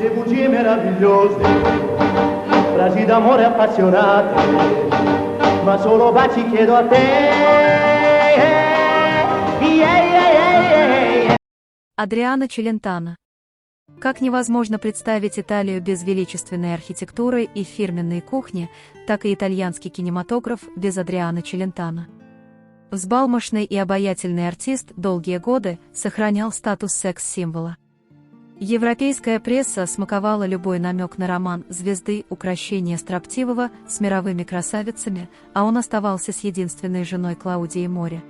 Queste bugie meravigliose, frasi d'amore appassionate, ma solo baci chiedo a te. Адриано Челентано. Как невозможно представить Италию без величественной архитектуры и фирменной кухни, так и итальянский кинематограф без Адриано Челентано. Взбалмошный и обаятельный артист долгие годы сохранял статус секс-символа. Европейская пресса смаковала любой намек на роман звезды укрощения строптивого с мировыми красавицами, а он оставался с единственной женой Клаудией Море.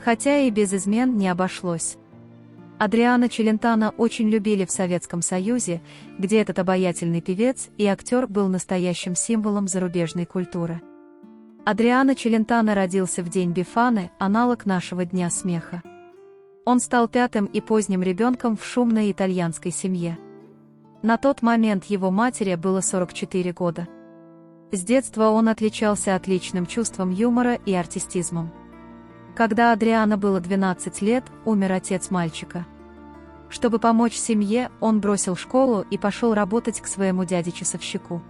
Хотя и без измен не обошлось. Адриано Челентано очень любили в Советском Союзе, где этот обаятельный певец и актер был настоящим символом зарубежной культуры. Адриано Челентано родился в день Бифаны, аналог нашего Дня смеха. Он стал пятым и поздним ребенком в шумной итальянской семье. На тот момент его матери было 44 года. С детства он отличался отличным чувством юмора и артистизмом. Когда Адриано было 12 лет, умер отец мальчика. Чтобы помочь семье, он бросил школу и пошел работать к своему дяде-часовщику.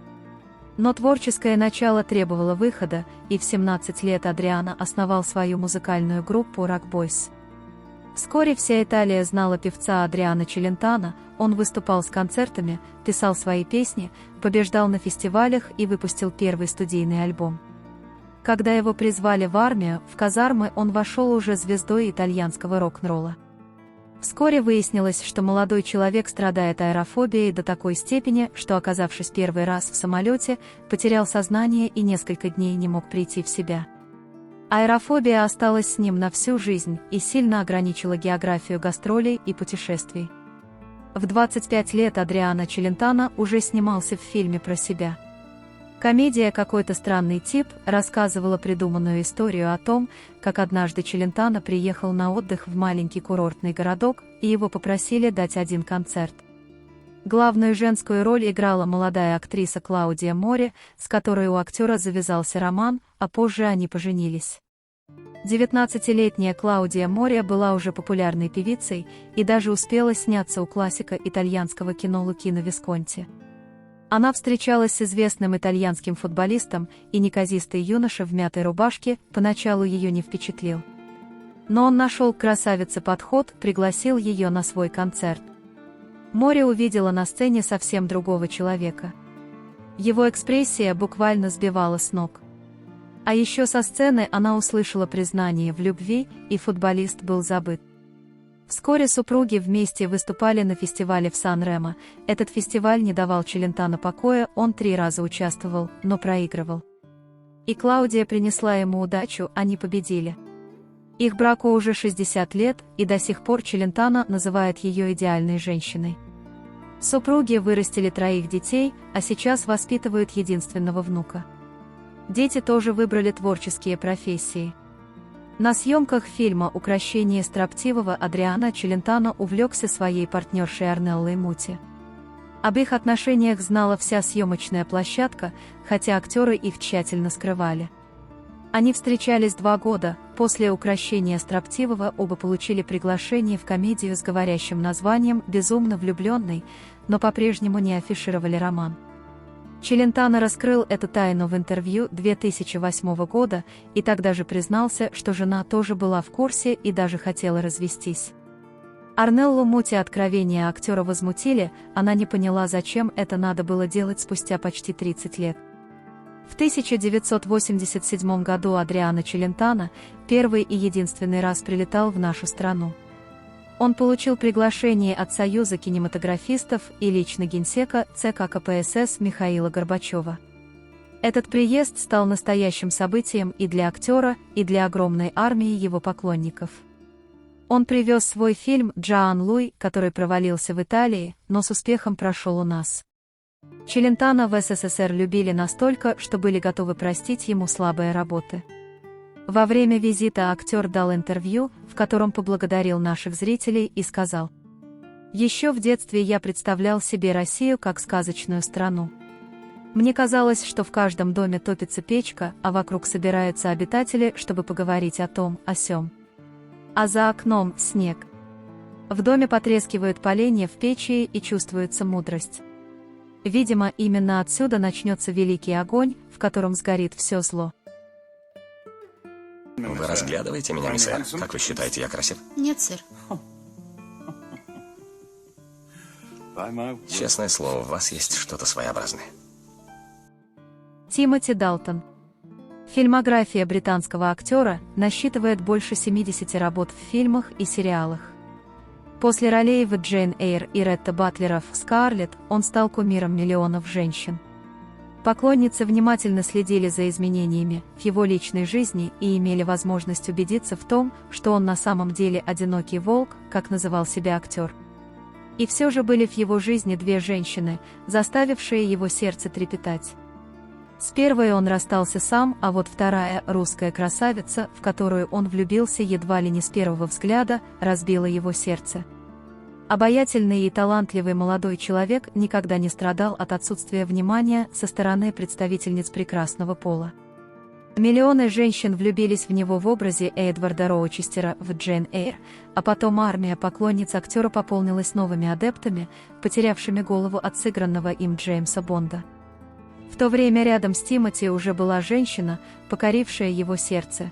Но творческое начало требовало выхода, и в 17 лет Адриано основал свою музыкальную группу Rock Boys. Вскоре вся Италия знала певца Адриано Челентано, он выступал с концертами, писал свои песни, побеждал на фестивалях и выпустил первый студийный альбом. Когда его призвали в армию, в казармы он вошел уже звездой итальянского рок-н-ролла. Вскоре выяснилось, что молодой человек страдает аэрофобией до такой степени, что, оказавшись первый раз в самолете, потерял сознание и несколько дней не мог прийти в себя. Аэрофобия осталась с ним на всю жизнь и сильно ограничила географию гастролей и путешествий. В 25 лет Адриано Челентано уже снимался в фильме про себя. Комедия «Какой-то странный тип» рассказывала придуманную историю о том, как однажды Челентано приехал на отдых в маленький курортный городок, и его попросили дать один концерт. Главную женскую роль играла молодая актриса Клаудия Море, с которой у актера завязался роман, а позже они поженились. 19-летняя Клаудия Море была уже популярной певицей и даже успела сняться у классика итальянского кино Лучино Висконти. Она встречалась с известным итальянским футболистом, и неказистый юноша в мятой рубашке поначалу ее не впечатлил. Но он нашел к красавице подход, пригласил ее на свой концерт. Море увидела на сцене совсем другого человека. Его экспрессия буквально сбивала с ног. А еще со сцены она услышала признание в любви, и футболист был забыт. Вскоре супруги вместе выступали на фестивале в Сан-Ремо. Этот фестиваль не давал Челентано покоя, он 3 раза участвовал, но проигрывал. И Клаудия принесла ему удачу, они победили. Их браку уже 60 лет, и до сих пор Челентано называет ее идеальной женщиной. Супруги вырастили 3 детей, а сейчас воспитывают единственного внука. Дети тоже выбрали творческие профессии. На съемках фильма «Укрощение строптивого» Адриано Челентано увлекся своей партнершей Орнеллой Мути. Об их отношениях знала вся съемочная площадка, хотя актеры их тщательно скрывали. Они встречались 2 года, после «Укрощения строптивого» оба получили приглашение в комедию с говорящим названием «Безумно влюбленный», но по-прежнему не афишировали роман. Челентано раскрыл эту тайну в интервью 2008 года и тогда же признался, что жена тоже была в курсе и даже хотела развестись. Орнеллу Мути откровения актера возмутили, она не поняла, зачем это надо было делать спустя почти 30 лет. В 1987 году Адриано Челентано первый и единственный раз прилетал в нашу страну. Он получил приглашение от Союза кинематографистов и лично генсека ЦК КПСС Михаила Горбачева. Этот приезд стал настоящим событием и для актера, и для огромной армии его поклонников. Он привез свой фильм «Джоан Луи», который провалился в Италии, но с успехом прошел у нас. Челентано в СССР любили настолько, что были готовы простить ему слабые работы. Во время визита актер дал интервью, в котором поблагодарил наших зрителей и сказал: «Еще в детстве я представлял себе Россию как сказочную страну. Мне казалось, что в каждом доме топится печка, а вокруг собираются обитатели, чтобы поговорить о том, о сём. А за окном снег. В доме потрескивают поленья в печи и чувствуется мудрость. Видимо, именно отсюда начнется великий огонь, в котором сгорит все зло. Вы разглядываете меня, мисс Эр? Как вы считаете, я красив? Нет, сэр. Честное слово, в вас есть что-то своеобразное. Тимоти Далтон. Фильмография британского актера насчитывает больше 70 работ в фильмах и сериалах. После ролей в Джейн Эйр и Ретта Батлера в Скарлетт он стал кумиром миллионов женщин. Поклонницы внимательно следили за изменениями в его личной жизни и имели возможность убедиться в том, что он на самом деле одинокий волк, как называл себя актер. И все же были в его жизни две женщины, заставившие его сердце трепетать. С первой он расстался сам, а вот вторая, русская красавица, в которую он влюбился едва ли не с первого взгляда, разбила его сердце. Обаятельный и талантливый молодой человек никогда не страдал от отсутствия внимания со стороны представительниц прекрасного пола. Миллионы женщин влюбились в него в образе Эдварда Роучестера в Джейн Эйр, а потом армия поклонниц актера пополнилась новыми адептами, потерявшими голову от сыгранного им Джеймса Бонда. В то время рядом с Тимоти уже была женщина, покорившая его сердце.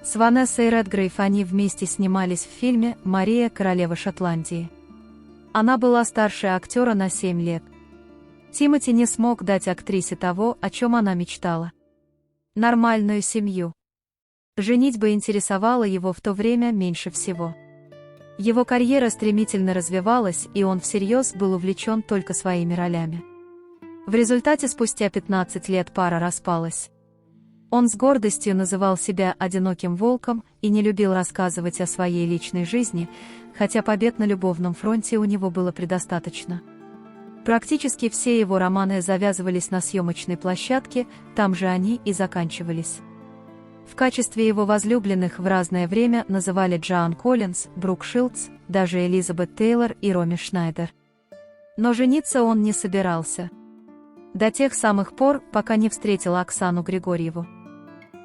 С Ванессой Редгрейв они вместе снимались в фильме «Мария, королева Шотландии». Она была старше актера на 7 лет. Тимоти не смог дать актрисе того, о чем она мечтала. Нормальную семью. Женитьба интересовала его в то время меньше всего. Его карьера стремительно развивалась, и он всерьез был увлечен только своими ролями. В результате спустя 15 лет пара распалась. Он с гордостью называл себя одиноким волком и не любил рассказывать о своей личной жизни, хотя побед на любовном фронте у него было предостаточно. Практически все его романы завязывались на съемочной площадке, там же они и заканчивались. В качестве его возлюбленных в разное время называли Джоан Коллинз, Брук Шилдс, даже Элизабет Тейлор и Роми Шнайдер. Но жениться он не собирался. До тех самых пор, пока не встретил Оксану Григорьеву.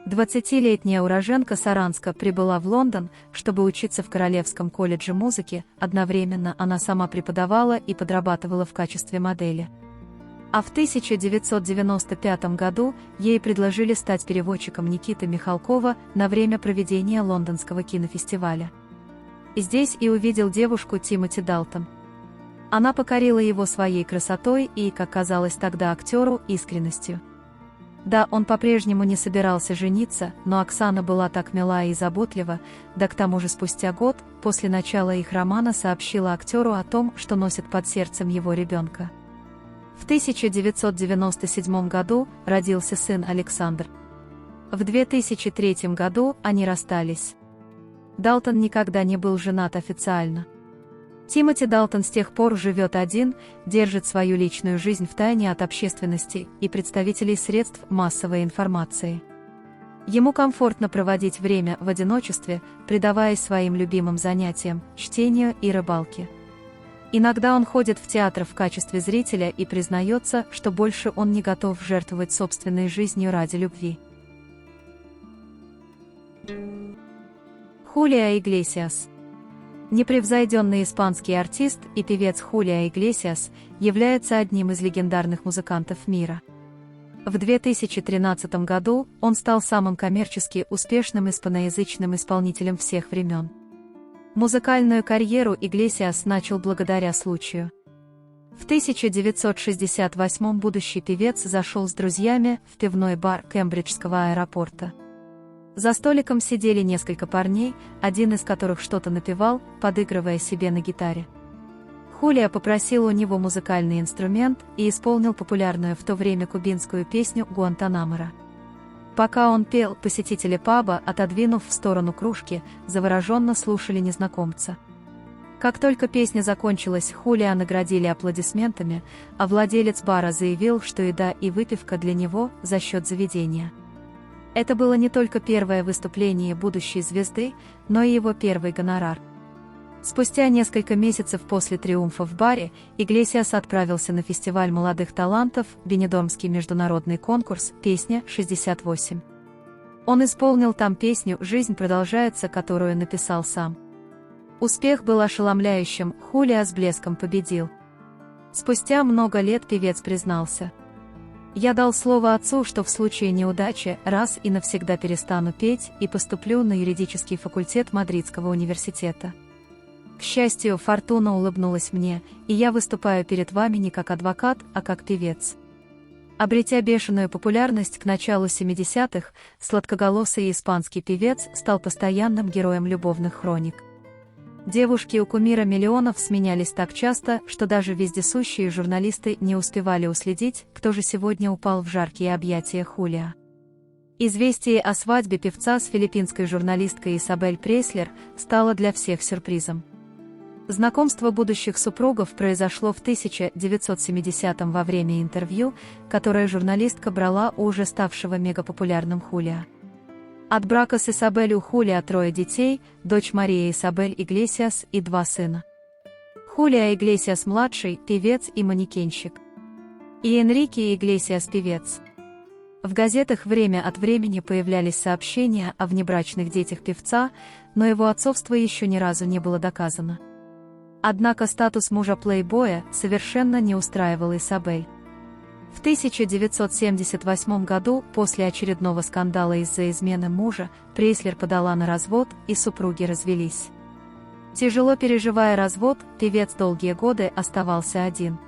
20-летняя уроженка Саранска прибыла в Лондон, чтобы учиться в Королевском колледже музыки, одновременно она сама преподавала и подрабатывала в качестве модели. А в 1995 году ей предложили стать переводчиком Никиты Михалкова на время проведения Лондонского кинофестиваля. И здесь и увидел девушку Тимоти Далтон. Она покорила его своей красотой и, как казалось тогда актеру, искренностью. Да, он по-прежнему не собирался жениться, но Оксана была так мила и заботлива, да к тому же спустя год, после начала их романа, сообщила актеру о том, что носит под сердцем его ребенка. В 1997 году родился сын Александр. В 2003 году они расстались. Далтон никогда не был женат официально. Тимоти Далтон с тех пор живет один, держит свою личную жизнь в тайне от общественности и представителей средств массовой информации. Ему комфортно проводить время в одиночестве, предаваясь своим любимым занятиям, чтению и рыбалке. Иногда он ходит в театр в качестве зрителя и признается, что больше он не готов жертвовать собственной жизнью ради любви. Хулио Иглесиас. Непревзойденный испанский артист и певец Хулио Иглесиас является одним из легендарных музыкантов мира. В 2013 году он стал самым коммерчески успешным испаноязычным исполнителем всех времен. Музыкальную карьеру Иглесиас начал благодаря случаю. В 1968 будущий певец зашел с друзьями в пивной бар Кембриджского аэропорта. За столиком сидели несколько парней, один из которых что-то напевал, подыгрывая себе на гитаре. Хулио попросил у него музыкальный инструмент и исполнил популярную в то время кубинскую песню «Гуантанаморо». Пока он пел, посетители паба, отодвинув в сторону кружки, завороженно слушали незнакомца. Как только песня закончилась, Хулио наградили аплодисментами, а владелец бара заявил, что еда и выпивка для него за счет заведения. Это было не только первое выступление будущей звезды, но и его первый гонорар. Спустя несколько месяцев после триумфа в баре, Иглесиас отправился на фестиваль молодых талантов, Бенидормский международный конкурс, песня «68». Он исполнил там песню «Жизнь продолжается», которую написал сам. Успех был ошеломляющим, Хулио с блеском победил. Спустя много лет певец признался: «Я дал слово отцу, что в случае неудачи раз и навсегда перестану петь и поступлю на юридический факультет Мадридского университета. К счастью, фортуна улыбнулась мне, и я выступаю перед вами не как адвокат, а как певец». Обретя бешеную популярность к началу 70-х, сладкоголосый испанский певец стал постоянным героем любовных хроник. Девушки у кумира миллионов сменялись так часто, что даже вездесущие журналисты не успевали уследить, кто же сегодня упал в жаркие объятия Хулио. Известие о свадьбе певца с филиппинской журналисткой Исабель Преслер стало для всех сюрпризом. Знакомство будущих супругов произошло в 1970-м во время интервью, которое журналистка брала у уже ставшего мегапопулярным Хулио. От брака с Исабель у Хулио 3 детей, дочь Мария Исабель Иглесиас и 2 сына. Хулио Иглесиас-младший – певец и манекенщик. И Энрике Иглесиас – певец. В газетах время от времени появлялись сообщения о внебрачных детях певца, но его отцовство еще ни разу не было доказано. Однако статус мужа-плейбоя совершенно не устраивал Исабель. В 1978 году, после очередного скандала из-за измены мужа, Преслер подала на развод, и супруги развелись. Тяжело переживая развод, певец долгие годы оставался один.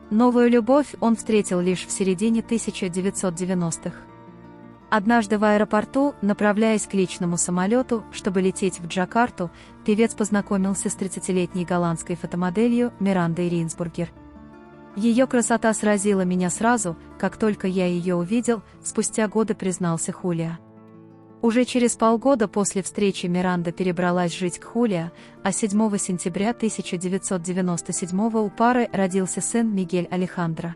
Новую любовь он встретил лишь в середине 1990-х. Однажды в аэропорту, направляясь к личному самолету, чтобы лететь в Джакарту, певец познакомился с 30-летней голландской фотомоделью Мирандой Ринсбургер. «Ее красота сразила меня сразу, как только я ее увидел», спустя годы признался Хулио. Уже через полгода после встречи Миранда перебралась жить к Хулио, а 7 сентября 1997 у пары родился сын Мигель Алехандро.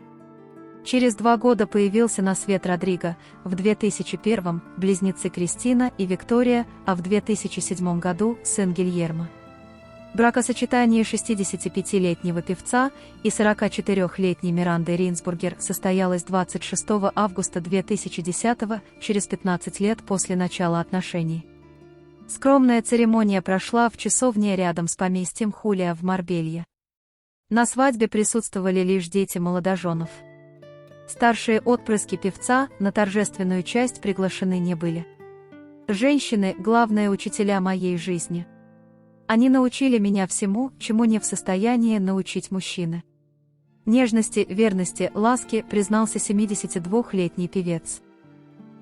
Через 2 года появился на свет Родриго, в 2001 – близнецы Кристина и Виктория, а в 2007 году – сын Гильермо. Бракосочетание 65-летнего певца и 44-летней Миранды Ринсбургер состоялось 26 августа 2010 через 15 лет после начала отношений. Скромная церемония прошла в часовне рядом с поместьем Хулио в Марбелье. На свадьбе присутствовали лишь дети молодоженов. Старшие отпрыски певца на торжественную часть приглашены не были. Женщины – главные учителя моей жизни. Они научили меня всему, чему не в состоянии научить мужчины. Нежности, верности, ласке признался 72-летний певец.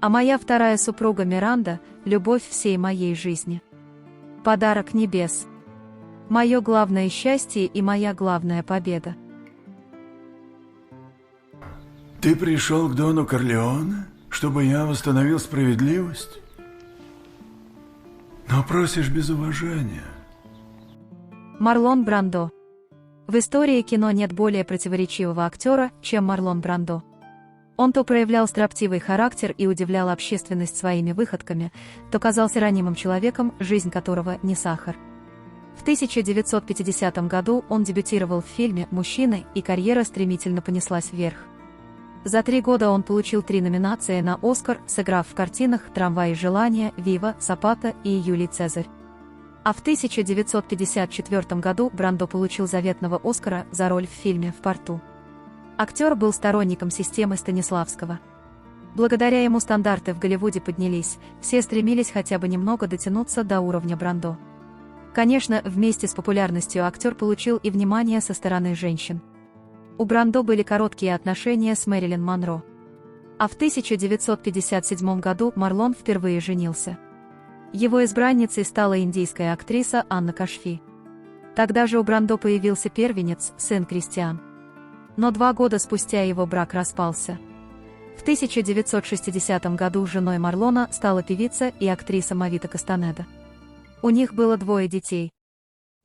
А моя вторая супруга Миранда – любовь всей моей жизни. Подарок небес. Мое главное счастье и моя главная победа. Ты пришел к Дону Корлеоне, чтобы я восстановил справедливость? Но просишь без уважения. Марлон Брандо. В истории кино нет более противоречивого актера, чем Марлон Брандо. Он то проявлял строптивый характер и удивлял общественность своими выходками, то казался ранимым человеком, жизнь которого не сахар. В 1950 году он дебютировал в фильме «Мужчины», и карьера стремительно понеслась вверх. За 3 года он получил 3 номинации на «Оскар», сыграв в картинах «Трамвай и желание», «Вива», «Сапата» и «Юлий Цезарь». А в 1954 году Брандо получил заветного «Оскара» за роль в фильме «В порту». Актер был сторонником системы Станиславского. Благодаря ему стандарты в Голливуде поднялись, все стремились хотя бы немного дотянуться до уровня Брандо. Конечно, вместе с популярностью актер получил и внимание со стороны женщин. У Брандо были короткие отношения с Мэрилин Монро. А в 1957 году Марлон впервые женился. Его избранницей стала индийская актриса Анна Кашфи. Тогда же у Брандо появился первенец, сын Кристиан. Но 2 года спустя его брак распался. В 1960 году женой Марлона стала певица и актриса Мавита Кастанеда. У них было 2 детей.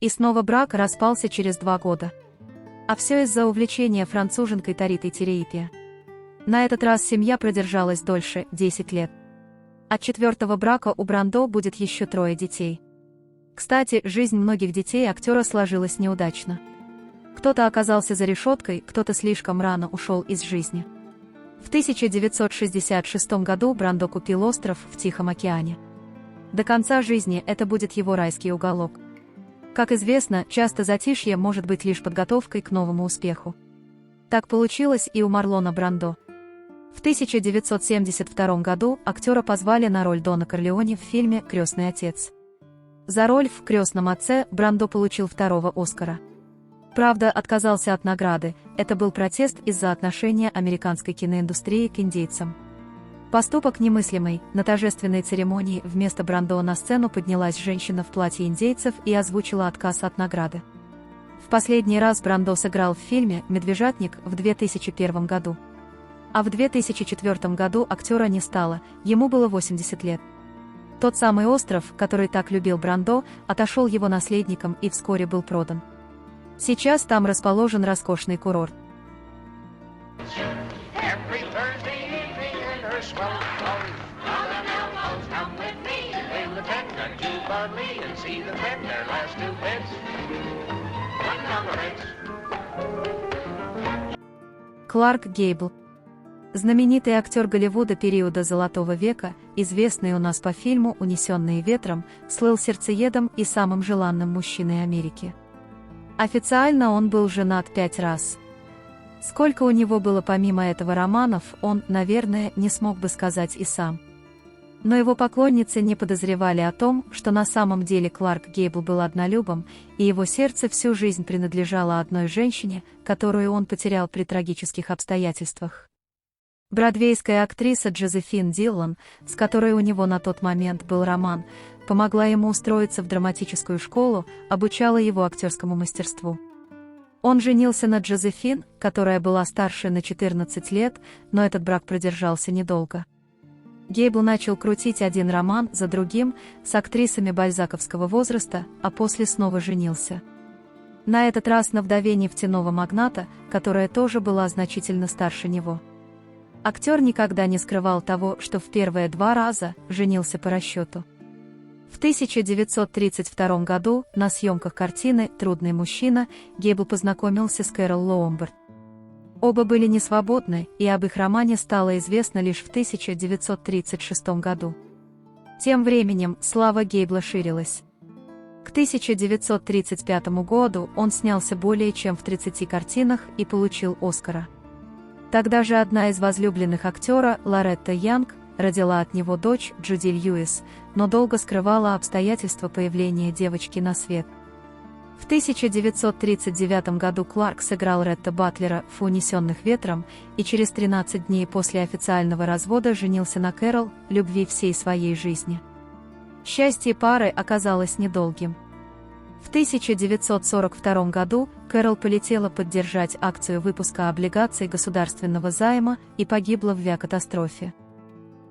И снова брак распался через 2 года. А все из-за увлечения француженкой Таритой Тиреипе. На этот раз семья продержалась дольше, 10 лет. От 4-го брака у Брандо будет еще 3 детей. Кстати, жизнь многих детей актера сложилась неудачно. Кто-то оказался за решеткой, кто-то слишком рано ушел из жизни. В 1966 году Брандо купил остров в Тихом океане. До конца жизни это будет его райский уголок. Как известно, часто затишье может быть лишь подготовкой к новому успеху. Так получилось и у Марлона Брандо. В 1972 году актера позвали на роль Дона Корлеоне в фильме «Крестный отец». За роль в «Крестном отце» Брандо получил второго Оскара. Правда, отказался от награды, это был протест из-за отношения американской киноиндустрии к индейцам. Поступок немыслимый. На торжественной церемонии вместо Брандо на сцену поднялась женщина в платье индейцев и озвучила отказ от награды. В последний раз Брандо сыграл в фильме «Медвежатник» в 2001 году. А в 2004 году актера не стало, ему было 80 лет. Тот самый остров, который так любил Брандо, отошел его наследникам и вскоре был продан. Сейчас там расположен роскошный курорт. Кларк Гейбл. Знаменитый актер Голливуда периода Золотого века, известный у нас по фильму «Унесенные ветром», слыл сердцеедом и самым желанным мужчиной Америки. Официально он был женат 5 раз. Сколько у него было помимо этого романов, он, наверное, не смог бы сказать и сам. Но его поклонницы не подозревали о том, что на самом деле Кларк Гейбл был однолюбом, и его сердце всю жизнь принадлежало одной женщине, которую он потерял при трагических обстоятельствах. Бродвейская актриса Джозефин Диллон, с которой у него на тот момент был роман, помогла ему устроиться в драматическую школу, обучала его актерскому мастерству. Он женился на Джозефин, которая была старше на 14 лет, но этот брак продержался недолго. Гейбл начал крутить один роман за другим с актрисами бальзаковского возраста, а после снова женился. На этот раз на вдове нефтяного магната, которая тоже была значительно старше него. Актер никогда не скрывал того, что в первые 2 раза женился по расчету. В 1932 году на съемках картины «Трудный мужчина» Гейбл познакомился с Кэрол Лоумбард. Оба были несвободны, и об их романе стало известно лишь в 1936 году. Тем временем слава Гейбла ширилась. К 1935 году он снялся более чем в 30 картинах и получил Оскара. Тогда же одна из возлюбленных актера, Лоретта Янг, родила от него дочь Джуди Льюис, но долго скрывала обстоятельства появления девочки на свет. В 1939 году Кларк сыграл Ретта Батлера в «Унесенных ветром» и через 13 дней после официального развода женился на Кэрол, любви всей своей жизни. Счастье пары оказалось недолгим. В 1942 году Кэрол полетела поддержать акцию выпуска облигаций государственного займа и погибла в авиакатастрофе.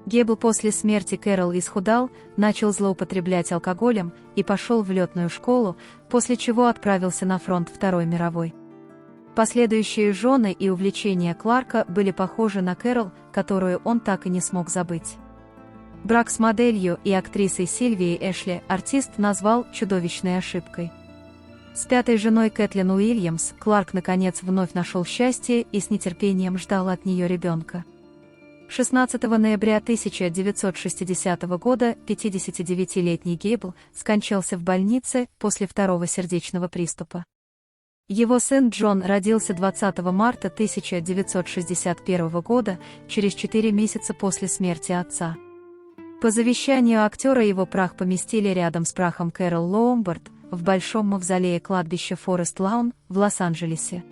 Гейбл после смерти Кэрол исхудал, начал злоупотреблять алкоголем и пошел в летную школу, после чего отправился на фронт Второй мировой. Последующие жены и увлечения Кларка были похожи на Кэрол, которую он так и не смог забыть. Брак с моделью и актрисой Сильвией Эшли артист назвал чудовищной ошибкой. С 5-й женой Кэтлин Уильямс Кларк наконец вновь нашел счастье и с нетерпением ждал от нее ребенка. 16 ноября 1960 года 59-летний Гейбл скончался в больнице после 2-го сердечного приступа. Его сын Джон родился 20 марта 1961 года, через 4 месяца после смерти отца. По завещанию актера его прах поместили рядом с прахом Кэрол Лоумбард в большом мавзолее кладбища Форест-Лаун в Лос-Анджелесе.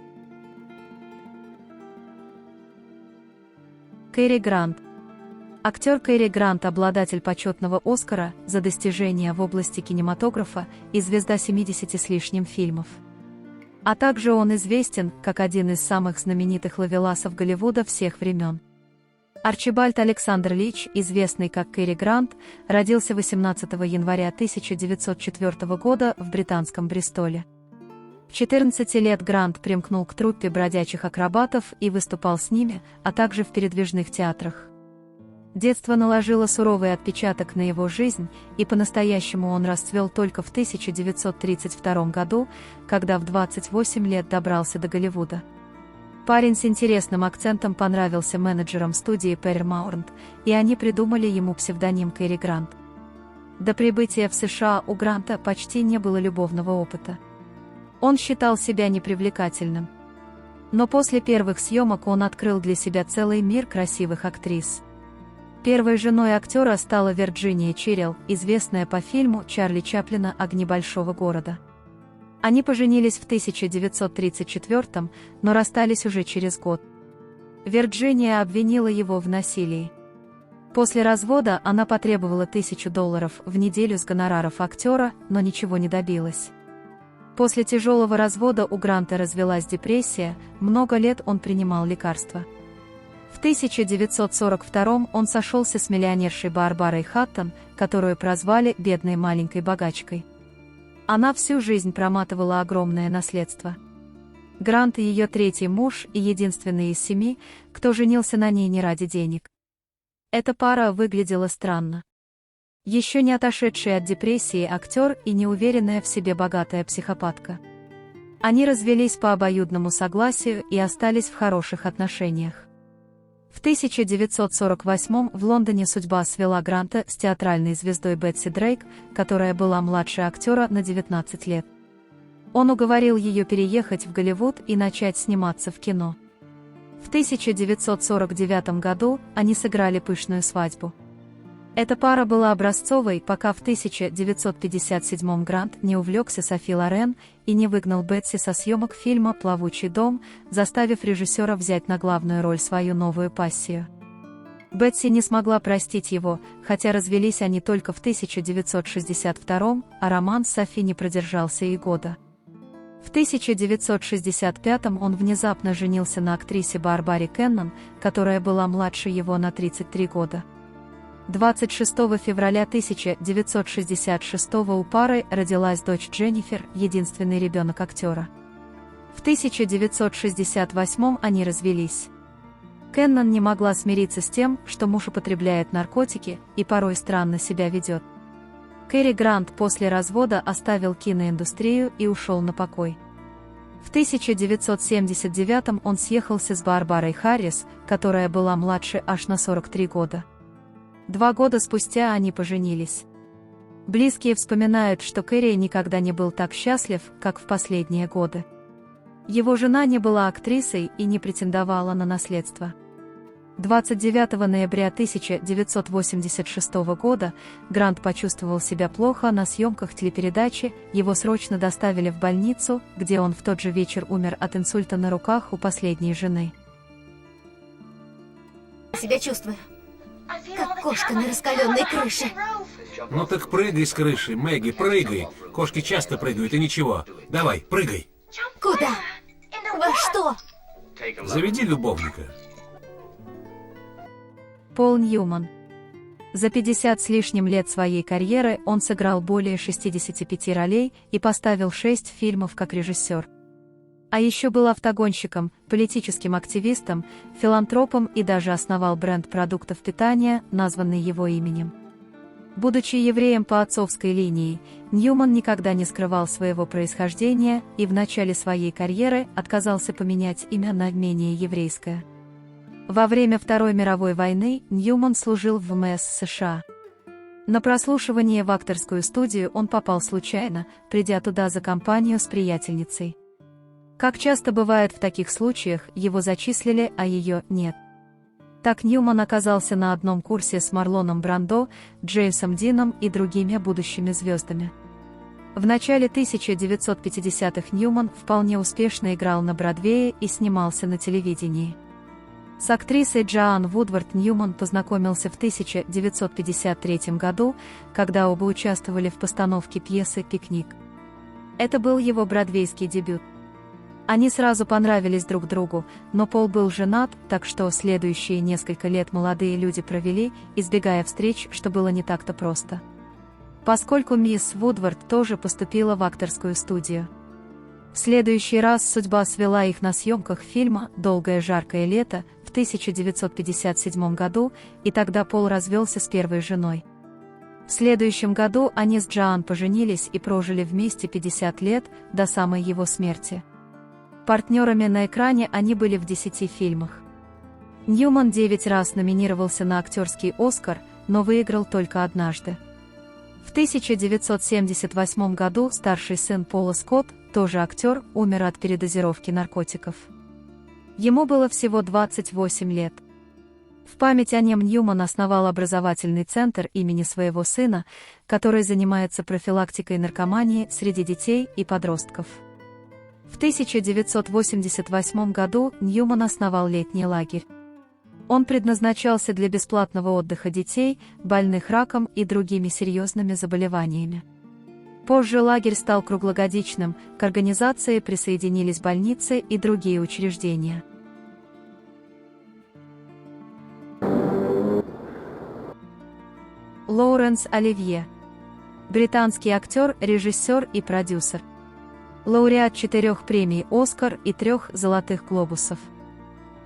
Кэрри Грант. Актер Кэрри Грант – обладатель почетного Оскара за достижения в области кинематографа и звезда 70 с лишним фильмов. А также он известен как один из самых знаменитых ловеласов Голливуда всех времен. Арчибальд Александр Лич, известный как Кэрри Грант, родился 18 января 1904 года в британском Бристоле. В 14 лет Грант примкнул к труппе бродячих акробатов и выступал с ними, а также в передвижных театрах. Детство наложило суровый отпечаток на его жизнь, и по-настоящему он расцвел только в 1932 году, когда в 28 лет добрался до Голливуда. Парень с интересным акцентом понравился менеджерам студии Paramount, и они придумали ему псевдоним Кэрри Грант. До прибытия в США у Гранта почти не было любовного опыта. Он считал себя непривлекательным. Но после первых съемок он открыл для себя целый мир красивых актрис. Первой женой актера стала Вирджиния Чирилл, известная по фильму Чарли Чаплина «Огни большого города». Они поженились в 1934, но расстались уже через год. Вирджиния обвинила его в насилии. После развода она потребовала $1000 в неделю с гонораров актера, но ничего не добилась. После тяжелого развода у Гранта развелась депрессия, много лет он принимал лекарства. В 1942 он сошелся с миллионершей Барбарой Хаттон, которую прозвали «бедной маленькой богачкой». Она всю жизнь проматывала огромное наследство. Грант — ее третий муж и единственный из 7, кто женился на ней не ради денег. Эта пара выглядела странно. Еще не отошедший от депрессии актер и неуверенная в себе богатая психопатка. Они развелись по обоюдному согласию и остались в хороших отношениях. В 1948 в Лондоне судьба свела Гранта с театральной звездой Бетси Дрейк, которая была младше актера на 19 лет. Он уговорил ее переехать в Голливуд и начать сниматься в кино. В 1949 году они сыграли пышную свадьбу. Эта пара была образцовой, пока в 1957 Грант не увлекся Софи Лорен и не выгнал Бетси со съемок фильма «Плавучий дом», заставив режиссера взять на главную роль свою новую пассию. Бетси не смогла простить его, хотя развелись они только в 1962, а роман с Софи не продержался и года. В 1965 он внезапно женился на актрисе Барбаре Кеннон, которая была младше его на 33 года. 26 февраля 1966 у пары родилась дочь Дженнифер, единственный ребенок актера. В 1968 они развелись. Кеннон не могла смириться с тем, что муж употребляет наркотики и порой странно себя ведет. Кэрри Грант после развода оставил киноиндустрию и ушел на покой. В 1979 он съехался с Барбарой Харрис, которая была младше аж на 43 года. 2 года спустя они поженились. Близкие вспоминают, что Кэрри никогда не был так счастлив, как в последние годы. Его жена не была актрисой и не претендовала на наследство. 29 ноября 1986 года Грант почувствовал себя плохо на съемках телепередачи, его срочно доставили в больницу, где он в тот же вечер умер от инсульта на руках у последней жены. Себя чувствую, как кошка на раскаленной крыше. Ну так прыгай с крыши, Мэгги, прыгай. Кошки часто прыгают и ничего. Давай, прыгай. Куда? Во что? Заведи любовника. Пол Ньюман. За 50 с лишним лет своей карьеры он сыграл более 65 ролей и поставил 6 фильмов как режиссер. А еще был автогонщиком, политическим активистом, филантропом и даже основал бренд продуктов питания, названный его именем. Будучи евреем по отцовской линии, Ньюман никогда не скрывал своего происхождения и в начале своей карьеры отказался поменять имя на менее еврейское. Во время Второй мировой войны Ньюман служил в ВМС США. На прослушивание в акторскую студию он попал случайно, придя туда за компанию с приятельницей. Как часто бывает в таких случаях, его зачислили, а ее нет. Так Ньюман оказался на одном курсе с Марлоном Брандо, Джеймсом Дином и другими будущими звездами. В начале 1950-х Ньюман вполне успешно играл на Бродвее и снимался на телевидении. С актрисой Джоан Вудвард Ньюман познакомился в 1953 году, когда оба участвовали в постановке пьесы «Пикник». Это был его бродвейский дебют. Они сразу понравились друг другу, но Пол был женат, так что следующие несколько лет молодые люди провели, избегая встреч, что было не так-то просто. Поскольку мисс Вудвард тоже поступила в акторскую студию. В следующий раз судьба свела их на съемках фильма «Долгое жаркое лето» в 1957 году, и тогда Пол развелся с первой женой. В следующем году они с Джоан поженились и прожили вместе 50 лет, до самой его смерти. Партнерами на экране они были в 10 фильмах. Ньюман 9 раз номинировался на актерский «Оскар», но выиграл только однажды. В В 1978 году старший сын Пола Скотт, тоже актер, умер от передозировки наркотиков. Ему было всего 28 лет. В память о нем Ньюман основал образовательный центр имени своего сына, который занимается профилактикой наркомании среди детей и подростков. В 1988 году Ньюман основал летний лагерь. Он предназначался для бесплатного отдыха детей, больных раком и другими серьезными заболеваниями. Позже лагерь стал круглогодичным, к организации присоединились больницы и другие учреждения. Лоуренс Оливье. Британский актер, режиссер и продюсер. Лауреат 4 премий «Оскар» и 3 «Золотых глобусов».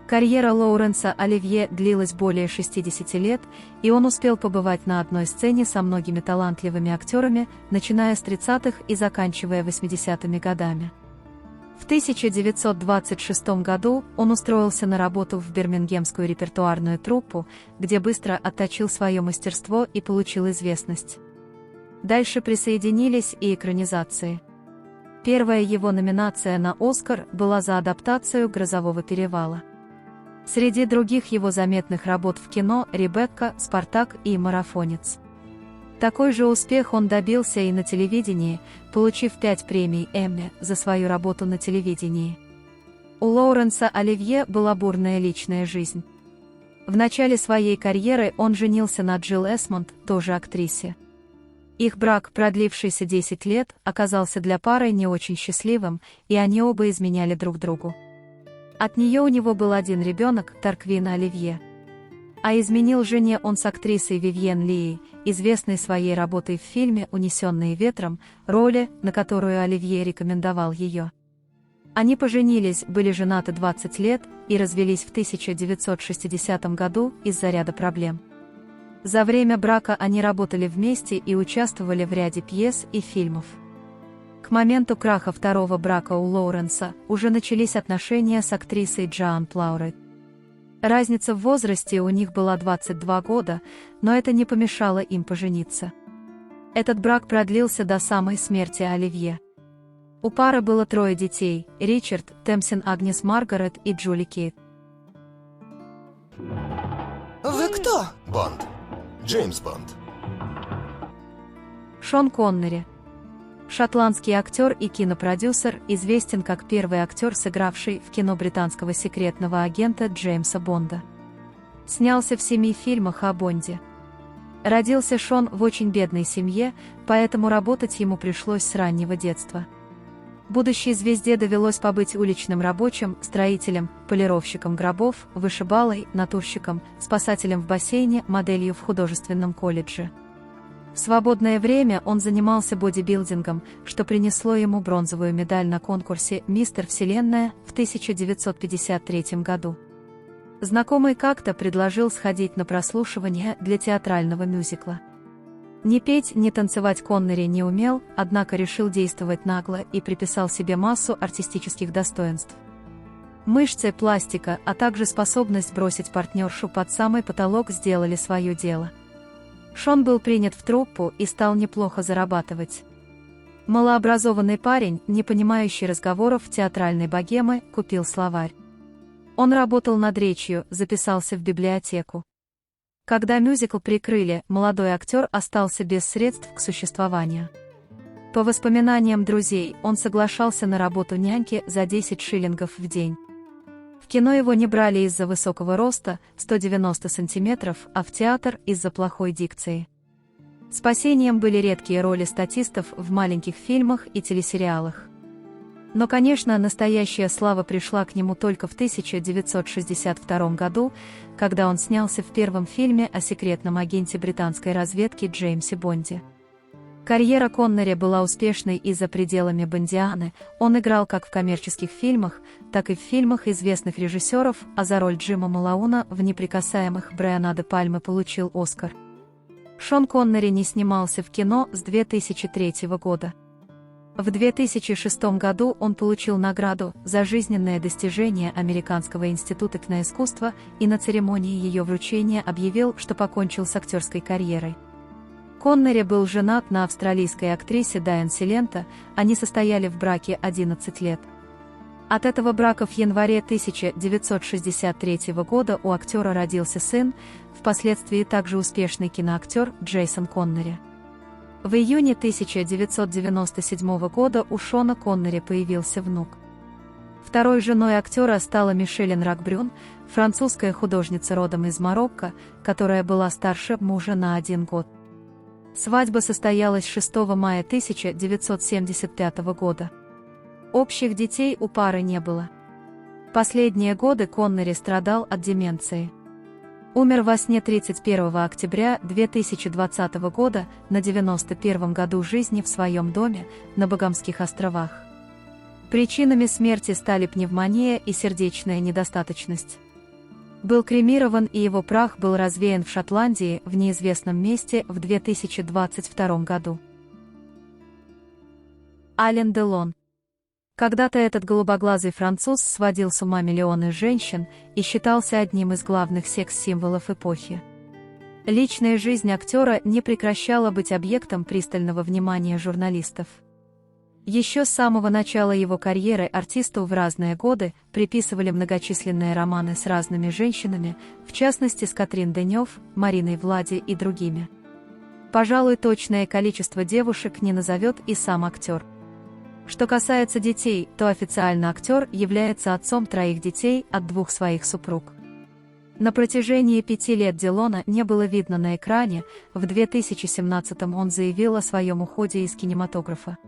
Карьера Лоуренса Оливье длилась более 60 лет, и он успел побывать на одной сцене со многими талантливыми актерами, начиная с 30-х и заканчивая 80-ми годами. В 1926 году он устроился на работу в Бирмингемскую репертуарную труппу, где быстро отточил свое мастерство и получил известность. Дальше присоединились и экранизации. Первая его номинация на «Оскар» была за адаптацию «Грозового перевала». Среди других его заметных работ в кино «Ребекка», «Спартак» и «Марафонец». Такой же успех он добился и на телевидении, получив 5 премий Эмми за свою работу на телевидении. У Лоуренса Оливье была бурная личная жизнь. В начале своей карьеры он женился на Джилл Эсмонд, тоже актрисе. Их брак, продлившийся 10 лет, оказался для пары не очень счастливым, и они оба изменяли друг другу. От нее у него был один ребенок, Тарквин Оливье. А изменил жене он с актрисой Вивьен Ли, известной своей работой в фильме «Унесенные ветром», роли, на которую Оливье рекомендовал ее. Они поженились, были женаты 20 лет и развелись в 1960 году из-за ряда проблем. За время брака они работали вместе и участвовали в ряде пьес и фильмов. К моменту краха второго брака у Лоуренса уже начались отношения с актрисой Джоан Плаурет. Разница в возрасте у них была 22 года, но это не помешало им пожениться. Этот брак продлился до самой смерти Оливье. У пары было 3 детей – Ричард, Темсин Агнес Маргарет и Джули Кейт. Вы кто? Бонд. Джеймс Бонд. Шон Коннери. Шотландский актер и кинопродюсер, известен как первый актер, сыгравший в кино британского секретного агента Джеймса Бонда. Снялся в 7 фильмах о Бонде. Родился Шон в очень бедной семье, поэтому работать ему пришлось с раннего детства. Будущей звезде довелось побыть уличным рабочим, строителем, полировщиком гробов, вышибалой, натурщиком, спасателем в бассейне, моделью в художественном колледже. В свободное время он занимался бодибилдингом, что принесло ему бронзовую медаль на конкурсе «Мистер Вселенная» в 1953 году. Знакомый как-то предложил сходить на прослушивание для театрального мюзикла. Ни петь, ни танцевать Коннери не умел, однако решил действовать нагло и приписал себе массу артистических достоинств. Мышцы, пластика, а также способность бросить партнершу под самый потолок сделали свое дело. Шон был принят в труппу и стал неплохо зарабатывать. Малообразованный парень, не понимающий разговоров театральной богемы, купил словарь. Он работал над речью, записался в библиотеку. Когда мюзикл прикрыли, молодой актер остался без средств к существованию. По воспоминаниям друзей, он соглашался на работу няньки за 10 шиллингов в день. В кино его не брали из-за высокого роста, 190 сантиметров, а в театр из-за плохой дикции. Спасением были редкие роли статистов в маленьких фильмах и телесериалах. Но, конечно, настоящая слава пришла к нему только в 1962 году, когда он снялся в первом фильме о секретном агенте британской разведки Джеймсе Бонде. Карьера Коннери была успешной и за пределами Бондианы, он играл как в коммерческих фильмах, так и в фильмах известных режиссеров, а за роль Джима Малауна в «Неприкасаемых» Брайана де Пальмы получил Оскар. Шон Коннери не снимался в кино с 2003 года. В 2006 году он получил награду за жизненное достижение Американского института киноискусства и на церемонии ее вручения объявил, что покончил с актерской карьерой. Коннери был женат на австралийской актрисе Дайан Силенто, они состояли в браке 11 лет. От этого брака в январе 1963 года у актера родился сын, впоследствии также успешный киноактер Джейсон Коннери. В июне 1997 года у Шона Коннери появился внук. Второй женой актера стала Мишелин Рокбрюн, французская художница родом из Марокко, которая была старше мужа на 1 год. Свадьба состоялась 6 мая 1975 года. Общих детей у пары не было. Последние годы Коннери страдал от деменции. Умер во сне 31 октября 2020 года на 91 году жизни в своем доме на Багамских островах. Причинами смерти стали пневмония и сердечная недостаточность. Был кремирован, и его прах был развеян в Шотландии в неизвестном месте в 2022 году. Ален Делон. Когда-то этот голубоглазый француз сводил с ума миллионы женщин и считался одним из главных секс-символов эпохи. Личная жизнь актера не прекращала быть объектом пристального внимания журналистов. Еще с самого начала его карьеры артисту в разные годы приписывали многочисленные романы с разными женщинами, в частности с Катрин Денёв, Мариной Влади и другими. Пожалуй, точное количество девушек не назовет и сам актер. Что касается детей, то официально актер является отцом 3 детей от 2 своих супруг. На протяжении 5 лет Делона не было видно на экране, в 2017 он заявил о своем уходе из кинематографа.